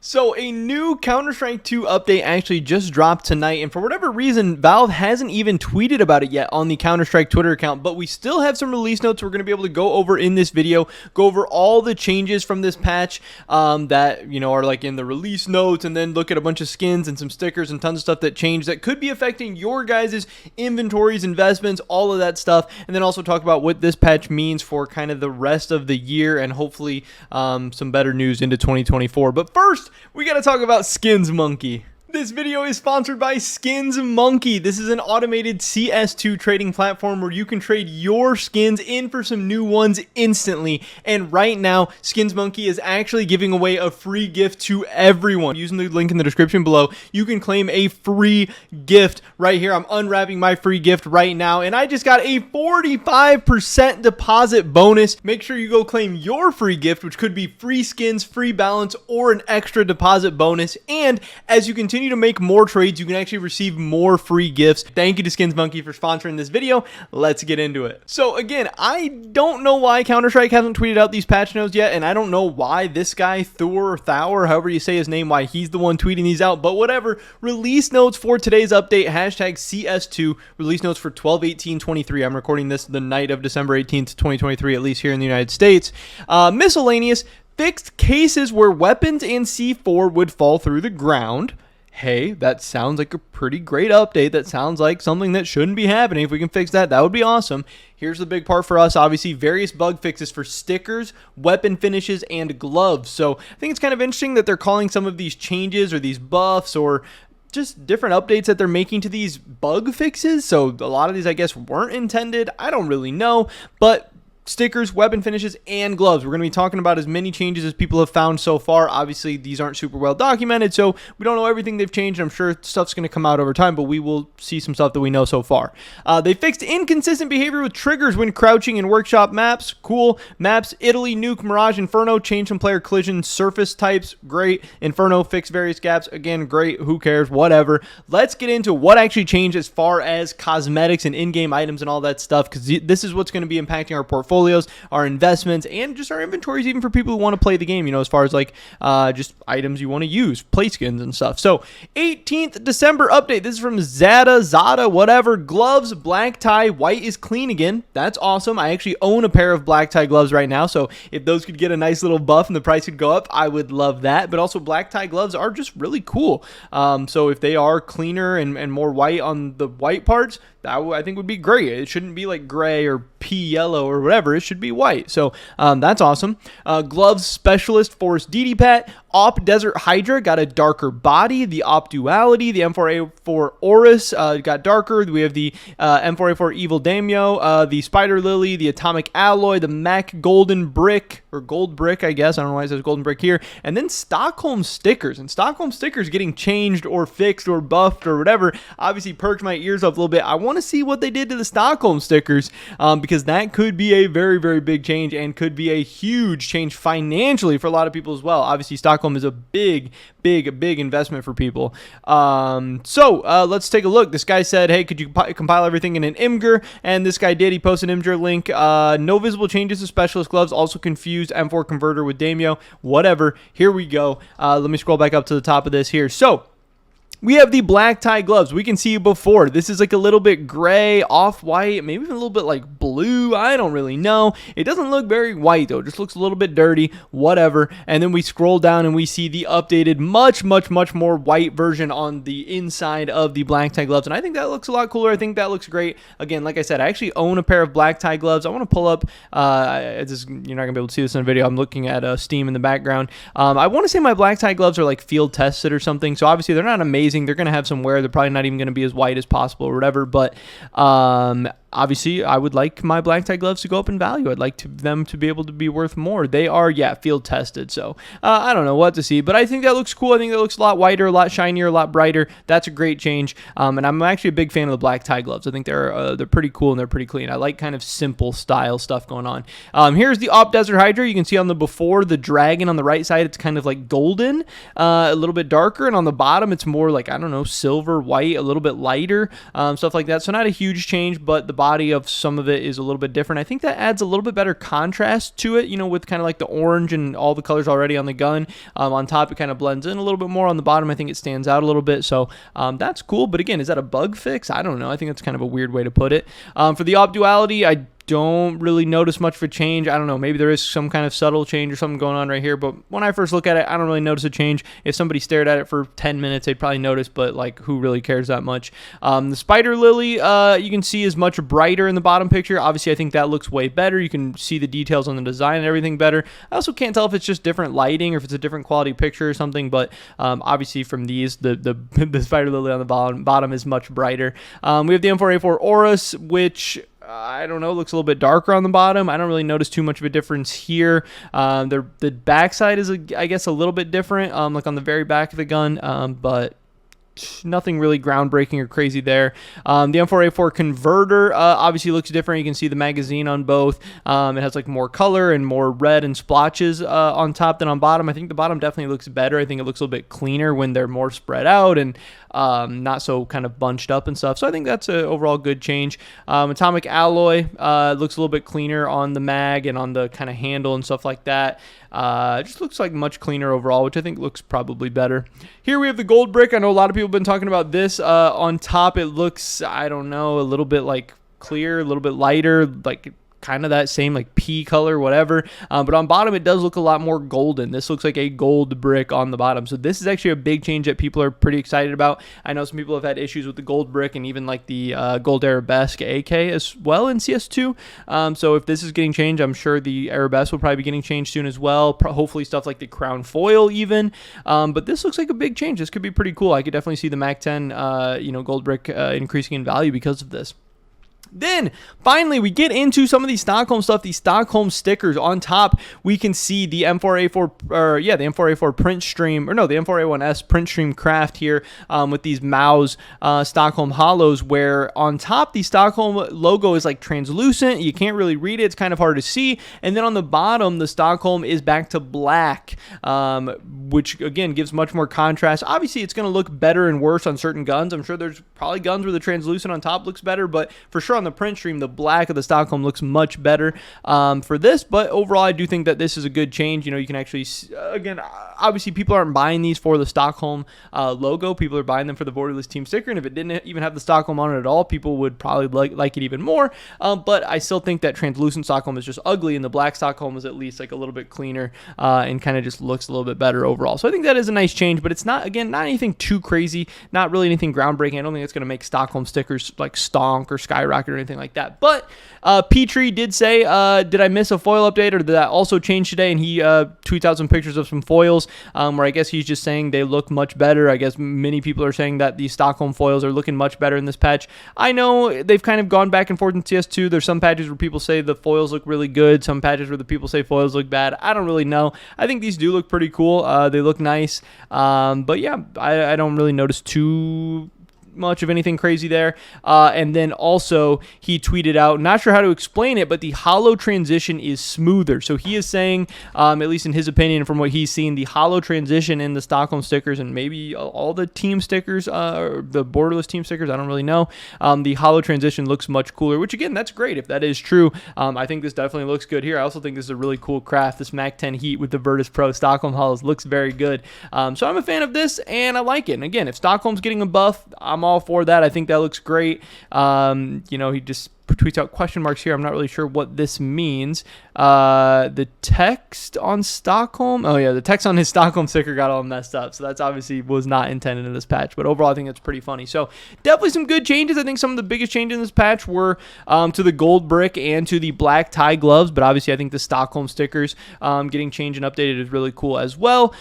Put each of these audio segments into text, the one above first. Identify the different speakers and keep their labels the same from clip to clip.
Speaker 1: So a new Counter-Strike 2 update actually just dropped tonight, and for whatever reason, Valve hasn't even tweeted about it yet on the Counter-Strike Twitter account, but we still have some release notes we're going to be able to go over in this video, go over all the changes from this patch that, are like in the release notes, and then look at a bunch of skins and some stickers and tons of stuff that changed that could be affecting your guys' inventories, investments, all of that stuff, and then also talk about what this patch means for kind of the rest of the year and hopefully some better news into 2024. But first, we got to talk about Skins Monkey. This video is sponsored by Skins Monkey. This is an automated CS2 trading platform where you can trade your skins in for some new ones instantly. And right now, Skins Monkey is actually giving away a free gift to everyone. Using the link in the description below, you can claim a free gift right here. I'm unwrapping my free gift right now, and I just got a 45% deposit bonus. Make sure you go claim your free gift, which could be free skins, free balance, or an extra deposit bonus. And as you continue to make more trades, you can actually receive more free gifts. Thank you to Skins Monkey for sponsoring this video. Let's get into it. So again, I don't know why Counter-Strike hasn't tweeted out these patch notes yet, and I don't know why this guy Thor, however you say his name, why he's the one tweeting these out, but whatever. Release notes for today's update, hashtag CS2, release notes for 12/18/23. I'm recording this the night of December 18th, 2023, at least here in the United States. Miscellaneous, fixed cases where weapons and C4 would fall through the ground. Hey, that sounds like a pretty great update. That sounds like something that shouldn't be happening. If we can fix that, that would be awesome. Here's the big part for us, obviously, various bug fixes for stickers, weapon finishes, and gloves. So I think it's kind of interesting that they're calling some of these changes or these buffs or just different updates that they're making to these bug fixes. So a lot of these, I guess, weren't intended. I don't really know, but stickers, weapon finishes, and gloves. We're going to be talking about as many changes as people have found so far. Obviously, these aren't super well documented, so we don't know everything they've changed. I'm sure stuff's going to come out over time, but we will see some stuff that we know so far. They fixed inconsistent behavior with triggers when crouching in workshop maps. Cool. Maps, Italy, Nuke, Mirage, Inferno. Changed some player collision surface types. Great. Inferno fixed various gaps. Again, great. Who cares? Whatever. Let's get into what actually changed as far as cosmetics and in-game items and all that stuff, because this is what's going to be impacting our portfolio, our investments, and just our inventories, even for people who want to play the game, as far as like just items you want to use, play skins and stuff. So 18th December update. This is from Zada, whatever. Gloves, black tie, white is clean again. That's awesome. I actually own a pair of black tie gloves right now, so if those could get a nice little buff and the price could go up, I would love that. But also, black tie gloves are just really cool. So if they are cleaner and more white on the white parts, that I think would be great. It shouldn't be like gray or pea yellow or whatever. It should be white. So that's awesome. Gloves specialist Force DD-Pat. Op Desert Hydra got a darker body. The Op Duality. The M4A4 Horus got darker. We have the M4A4 Evil Daimyo. The Spider Lily. The Atomic Alloy. The Mac Golden Brick. Or Gold Brick, I guess. I don't know why it says Golden Brick here. And then Stockholm stickers. And Stockholm stickers getting changed or fixed or buffed or whatever obviously perked my ears up a little bit. I want to see what they did to the Stockholm stickers because that could be a very, very big change and could be a huge change financially for a lot of people as well. Obviously, Stockholm is a big investment for people. So let's take a look. This guy said, hey, could you compile everything in an Imgur? And this guy did. He posted an Imgur link. No visible changes to specialist gloves. Also confused M4 converter with Daimyo. Whatever. Here we go. Let me scroll back up to the top of this here. So we have the black tie gloves. We can see before. This is like a little bit gray, off-white, maybe even a little bit like blue. I don't really know. It doesn't look very white, though. It just looks a little bit dirty, whatever. And then we scroll down and we see the updated, much more white version on the inside of the black tie gloves. And I think that looks a lot cooler. I think that looks great. Again, like I said, I actually own a pair of black tie gloves. I want to pull up, you're not going to be able to see this in the video. I'm looking at Steam in the background. I want to say my black tie gloves are like field tested or something. So obviously they're not amazing. They're going to have some wear. They're probably not even going to be as white as possible or whatever, but obviously, I would like my black tie gloves to go up in value. I'd like them to be able to be worth more. They are, field tested, so I don't know what to see, but I think that looks cool. I think that looks a lot whiter, a lot shinier, a lot brighter. That's a great change, and I'm actually a big fan of the black tie gloves. I think they're pretty cool and they're pretty clean. I like kind of simple style stuff going on. Here's the Op Desert Hydra. You can see on the before, the dragon on the right side, it's kind of like golden, a little bit darker, and on the bottom, it's more like, I don't know, silver, white, a little bit lighter, stuff like that. So not a huge change, but the body of some of it is a little bit different. I think that adds a little bit better contrast to it, you know, with kind of like the orange and all the colors already on the gun. On top, it kind of blends in a little bit more. On the bottom, I think it stands out a little bit. So that's cool. But again, is that a bug fix? I don't know. I think that's kind of a weird way to put it. For the op duality, I don't really notice much of a change. I don't know, maybe there is some kind of subtle change or something going on right here, but when I first look at it, I don't really notice a change. If somebody stared at it for 10 minutes, they'd probably notice, but like, who really cares that much? The spider lily, you can see is much brighter in the bottom picture. Obviously, I think that looks way better. You can see the details on the design and everything better. I also can't tell if it's just different lighting or if it's a different quality picture or something, but obviously from these, the spider lily on the bottom is much brighter. We have the M4A4 Aurus, which I don't know, looks a little bit darker on the bottom. I don't really notice too much of a difference here. The backside is, I guess, a little bit different, like on the very back of the gun, but nothing really groundbreaking or crazy there. The M4A4 converter obviously looks different. You can see the magazine on both. It has like more color and more red and splotches on top than on bottom. I think the bottom definitely looks better. I think it looks a little bit cleaner when they're more spread out and not so kind of bunched up and stuff. So I think that's an overall good change. Atomic alloy looks a little bit cleaner on the mag and on the kind of handle and stuff like that. It just looks like much cleaner overall, which I think looks probably better. Here we have the gold brick. I know a lot of people have been talking about this. On top, it looks, I don't know, a little bit like clear, a little bit lighter, like kind of that same like pea color, whatever. But on bottom, it does look a lot more golden. This looks like a gold brick on the bottom. So this is actually a big change that people are pretty excited about. I know some people have had issues with the gold brick and even like the gold arabesque AK as well in CS2. So if this is getting changed, I'm sure the arabesque will probably be getting changed soon as well. Hopefully stuff like the crown foil even. But this looks like a big change. This could be pretty cool. I could definitely see the Mac 10, gold brick increasing in value because of this. Then finally we get into some of the Stockholm stuff, the Stockholm stickers. On top we can see the M4A4 the M4A4 print stream, or no, the M4A1S print stream craft here with these Maus Stockholm hollows, where on top the Stockholm logo is like translucent. You can't really read it. It's kind of hard to see. And then on the bottom, the Stockholm is back to black, which again gives much more contrast. Obviously it's going to look better and worse on certain guns. I'm sure there's probably guns where the translucent on top looks better, but for sure on the print stream, the black of the Stockholm looks much better for this. But overall, I do think that this is a good change. You know, you can actually, again, obviously people aren't buying these for the Stockholm logo. People are buying them for the Borderless team sticker. And if it didn't even have the Stockholm on it at all, people would probably like it even more. But I still think that translucent Stockholm is just ugly, and the black Stockholm is at least like a little bit cleaner and kind of just looks a little bit better overall. So I think that is a nice change, but it's not, again, not anything too crazy, not really anything groundbreaking. I don't think it's going to make Stockholm stickers like stonk or skyrocket or anything like that. But Petrie did say, did I miss a foil update, or did that also change today? And he tweets out some pictures of some foils where I guess he's just saying they look much better. I guess many people are saying that these Stockholm foils are looking much better in this patch. I know they've kind of gone back and forth in CS2. There's some patches where people say the foils look really good, some patches where the people say foils look bad. I don't really know. I think these do look pretty cool. They look nice. But yeah, I don't really notice too much of anything crazy there. And then also he tweeted out, not sure how to explain it, but the hollow transition is smoother. So he is saying, at least in his opinion, from what he's seen, the hollow transition in the Stockholm stickers and maybe all the team stickers, or the Borderless team stickers, I don't really know. The hollow transition looks much cooler, which again, that's great if that is true. I think this definitely looks good here. I also think this is a really cool craft. This Mac 10 Heat with the Virtus Pro Stockholm hollows looks very good. So I'm a fan of this and I like it. And again, if Stockholm's getting a buff, I'm all for that. I think that looks great. He just tweets out question marks here. I'm not really sure what this means. The text on Stockholm. Oh yeah, the text on his Stockholm sticker got all messed up. So that's obviously was not intended in this patch. But overall, I think it's pretty funny. So definitely some good changes. I think some of the biggest changes in this patch were to the gold brick and to the black tie gloves. But obviously, I think the Stockholm stickers getting changed and updated is really cool as well.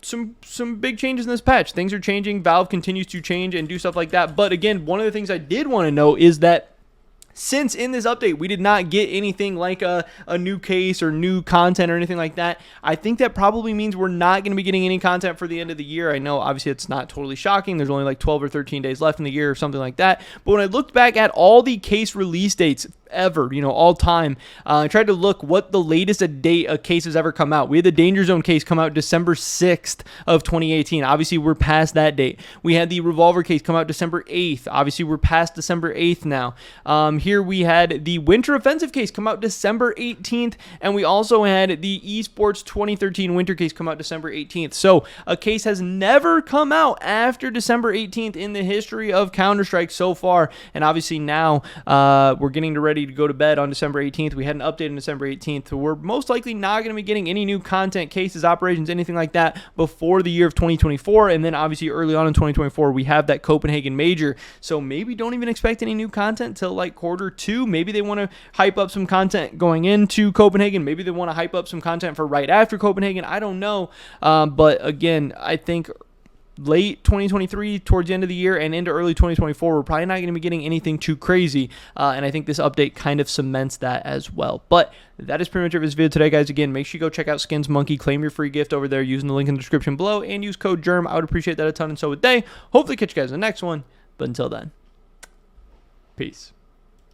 Speaker 1: Some big changes in this patch. Things are changing. Valve continues to change and do stuff like that. But again, one of the things I did want to know is that since in this update we did not get anything like a new case or new content or anything like that, I think that probably means we're not going to be getting any content for the end of the year. I know obviously it's not totally shocking. There's only like 12 or 13 days left in the year or something like that. But when I looked back at all the case release dates, forever, you know, all time. I tried to look what the latest a case has ever come out. We had the Danger Zone case come out December 6th of 2018. Obviously, we're past that date. We had the Revolver case come out December 8th. Obviously, we're past December 8th now. Here we had the Winter Offensive case come out December 18th, and we also had the Esports 2013 Winter case come out December 18th. So a case has never come out after December 18th in the history of Counter-Strike so far, and obviously now we're getting ready to go to bed on December 18th. We had an update on December 18th, so we're most likely not going to be getting any new content, cases, operations, anything like that before the year of 2024, and then obviously early on in 2024 we have that Copenhagen Major, so maybe don't even expect any new content till like Q2. Maybe they want to hype up some content going into Copenhagen, maybe they want to hype up some content for right after Copenhagen, I don't know, but again, I think late 2023, towards the end of the year, and into early 2024, we're probably not going to be getting anything too crazy, and I think this update kind of cements that as well. But that is pretty much it for this video today, guys. Again, make sure you go check out Skins Monkey, claim your free gift over there using the link in the description below, and use code GERM. I would appreciate that a ton, and so would they. Hopefully catch you guys in the next one, but until then, peace.